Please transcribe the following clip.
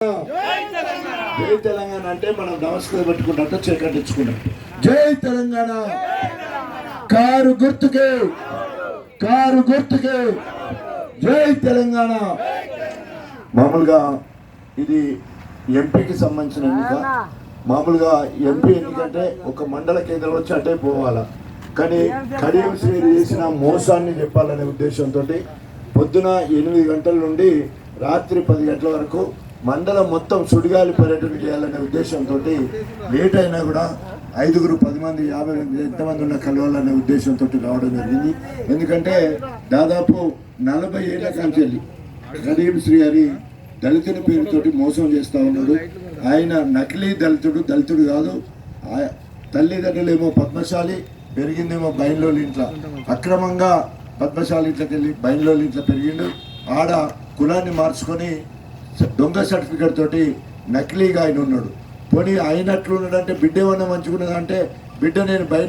జై తెలంగాణ అంటే మనం నమస్కారం పెట్టుకున్నట్టు చేకట్టించుకున్నాం. జై తెలంగాణ. కారు గుర్తుకే, కారు గుర్తుకే జై తెలంగాణ. మామూలుగా ఇది ఎంపీకి సంబంధించిన ఎన్నిక. మామూలుగా ఎంపీ ఎన్నికంటే ఒక మండల కేంద్రం వచ్చి అటే పోవాలా, కానీ కడియం శ్రీలు చేసిన మోసాన్ని చెప్పాలనే ఉద్దేశంతో పొద్దున 8 గంటల నుండి రాత్రి 10 గంటల వరకు మండలం మొత్తం సుడిగాలి పర్యటన చేయాలనే ఉద్దేశంతో లేట్ అయినా కూడా 5, 10 మంది 50 మంది ఎంతమంది ఉన్న కలవాలనే ఉద్దేశంతో రావడం జరిగింది. ఎందుకంటే దాదాపు 40 ఏళ్ల కాంచెల్లి కడియం శ్రీ అని దళితుని పేరుతోటి మోసం చేస్తూ ఉన్నాడు. ఆయన నకిలీ దళితుడు, దళితుడు కాదు. తల్లిదండ్రులేమో పద్మశాలి, పెరిగిందేమో బైన్లోని ఇంట్లో, అక్రమంగా పద్మశాలి ఇంట్లోకి వెళ్ళి బైన్లోని ఇంట్లో పెరిగిండు. ఆడ కులాన్ని మార్చుకొని దొంగ సర్టిఫికేట్ తోటి నకిలీగా ఆయన ఉన్నాడు. పోనీ అయినట్లు ఉన్నాడంటే బిడ్డ ఏమన్నా మంచిగున్నదంటే బిడ్డ నేను బయట